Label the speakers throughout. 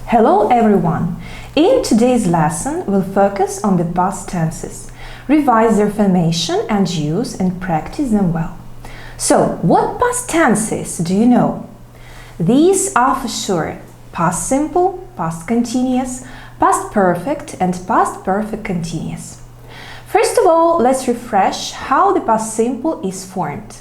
Speaker 1: Hello everyone! In today's lesson, we'll focus on the past tenses, revise their formation and use, and practice them well. So, what past tenses do you know? These are for sure past simple, past continuous, past perfect, and past perfect continuous. First of all, let's refresh how the past simple is formed.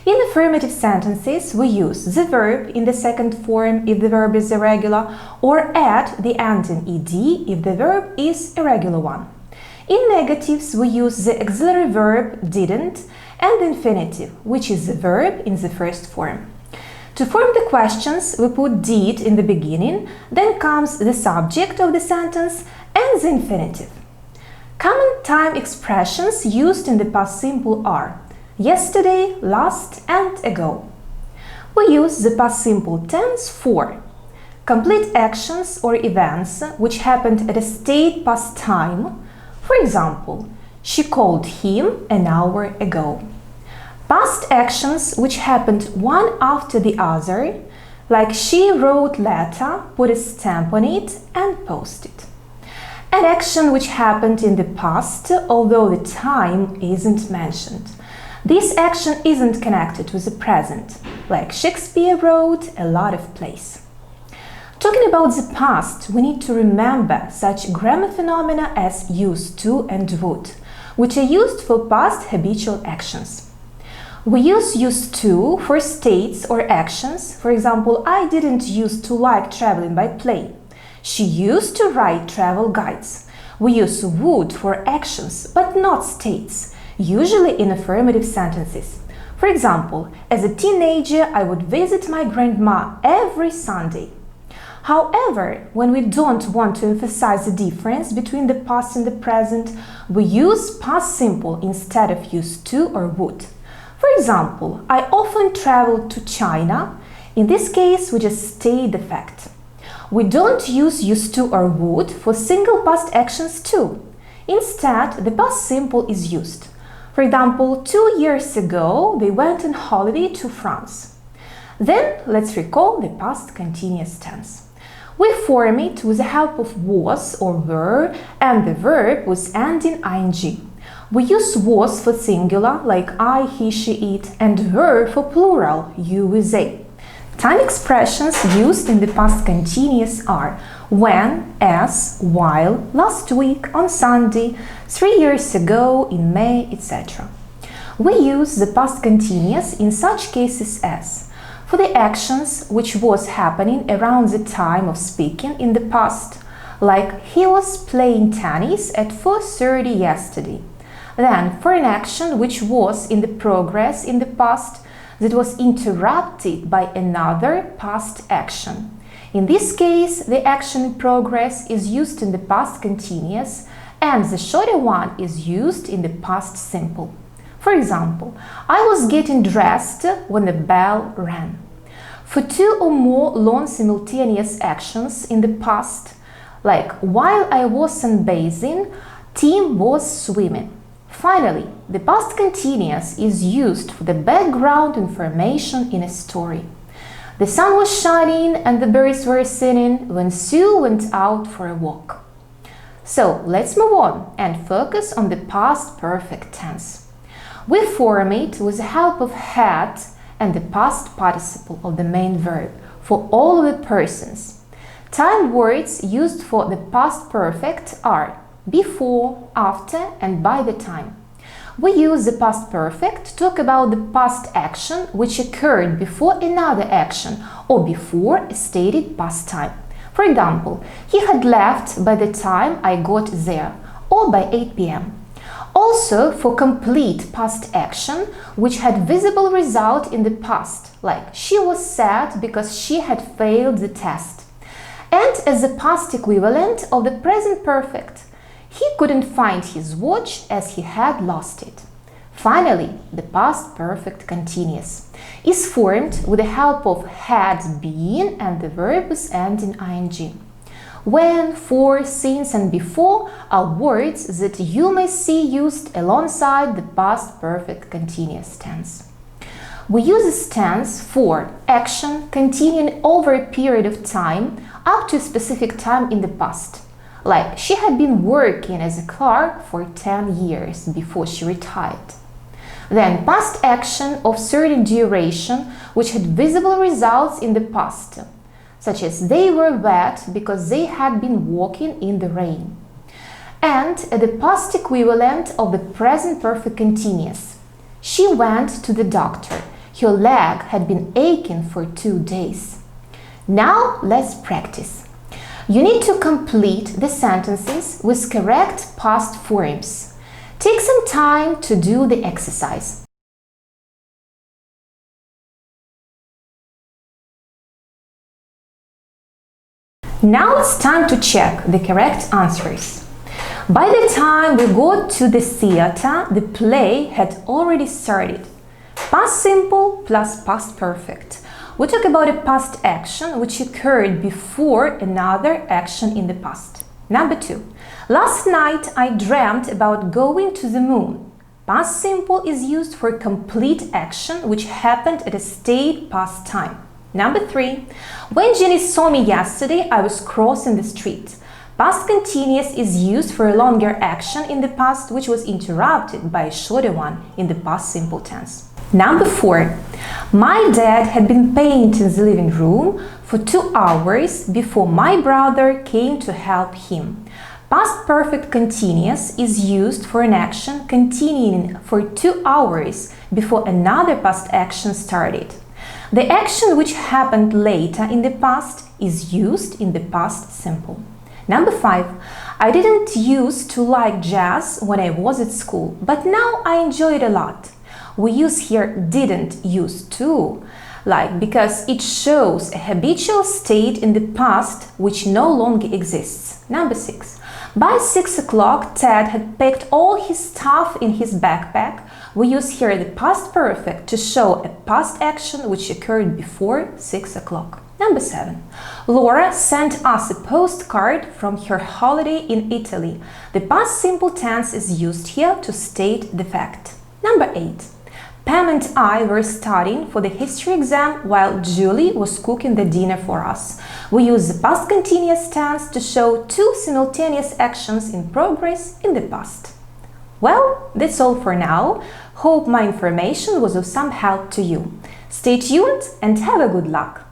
Speaker 1: In affirmative sentences, we use the verb in the second form if the verb is irregular, or add the ending ed if the verb is a regular one. In negatives, we use the auxiliary verb didn't and the infinitive, which is the verb in the first form. To form the questions, we put did in the beginning, then comes the subject of the sentence and the infinitive. Common time expressions used in the past simple are yesterday, last, and ago. We use the past simple tense for complete actions or events which happened at a stated past time. For example, she called him an hour ago. Past actions which happened one after the other, like she wrote letter, put a stamp on it, and posted. An action which happened in the past, although the time isn't mentioned. This action isn't connected with the present, like Shakespeare wrote a lot of plays. Talking about the past, we need to remember such grammar phenomena as used to and would, which are used for past habitual actions. We use used to for states or actions. For example, I didn't used to like traveling by plane. She used to write travel guides. We use would for actions, but not states, usually in affirmative sentences. For example, as a teenager, I would visit my grandma every Sunday. However, when we don't want to emphasize the difference between the past and the present, we use past simple instead of used to or would. For example, I often travel to China. In this case, we just state the fact. We don't use used to or would for single past actions too. Instead, the past simple is used. For example, 2 years ago, they went on holiday to France. Then, let's recall the past continuous tense. We form it with the help of was or were and the verb with ending ing. We use was for singular, like I, he, she, it, and were for plural, you with they. Time expressions used in the past continuous are when, as, while, last week, on Sunday, 3 years ago, in May, etc. We use the past continuous in such cases as for the actions which was happening around the time of speaking in the past, like he was playing tennis at 4:30 yesterday. Then for an action which was in the progress in the past that was interrupted by another past action. In this case, the action in progress is used in the past continuous and the shorter one is used in the past simple. For example, I was getting dressed when the bell rang. For two or more long simultaneous actions in the past, like while I was sunbathing, Tim was swimming. Finally, the past continuous is used for the background information in a story. The sun was shining and the birds were singing when Sue went out for a walk. So, let's move on and focus on the past perfect tense. We form it with the help of had and the past participle of the main verb for all of the persons. Time words used for the past perfect are before, after, and by the time. We use the past perfect to talk about the past action which occurred before another action or before a stated past time. For example, he had left by the time I got there, or by 8 p.m. Also for complete past action which had visible result in the past, like she was sad because she had failed the test. And as the past equivalent of the present perfect, he couldn't find his watch as he had lost it. Finally, the past perfect continuous is formed with the help of had been and the verb with ending ing. When, for, since, and before are words that you may see used alongside the past perfect continuous tense. We use this tense for action continuing over a period of time up to a specific time in the past. Like, she had been working as a clerk for 10 years before she retired. Then, past action of certain duration which had visible results in the past, such as they were wet because they had been walking in the rain. And the past equivalent of the present perfect continuous. She went to the doctor. Her leg had been aching for 2 days. Now let's practice. You need to complete the sentences with correct past forms. Take some time to do the exercise. Now it's time to check the correct answers. By the time we got to the theater, the play had already started. Past simple plus past perfect. We talk about a past action which occurred before another action in the past. Number 2. Last night I dreamt about going to the moon. Past simple is used for complete action which happened at a stated past time. Number 3. When Jenny saw me yesterday, I was crossing the street. Past continuous is used for a longer action in the past which was interrupted by a shorter one in the past simple tense. Number 4. My dad had been painting the living room for 2 hours before my brother came to help him. Past perfect continuous is used for an action continuing for 2 hours before another past action started. The action which happened later in the past is used in the past simple. Number 5. I didn't used to like jazz when I was at school, but now I enjoy it a lot. We use here didn't used to, like, because it shows a habitual state in the past which no longer exists. Number 6. By 6 o'clock, Ted had packed all his stuff in his backpack. We use here the past perfect to show a past action which occurred before 6 o'clock. Number 7. Laura sent us a postcard from her holiday in Italy. The past simple tense is used here to state the fact. Number 8. Pam and I were studying for the history exam while Julie was cooking the dinner for us. We use the past continuous tense to show 2 simultaneous actions in progress in the past. Well, that's all for now. Hope my information was of some help to you. Stay tuned and have a good luck!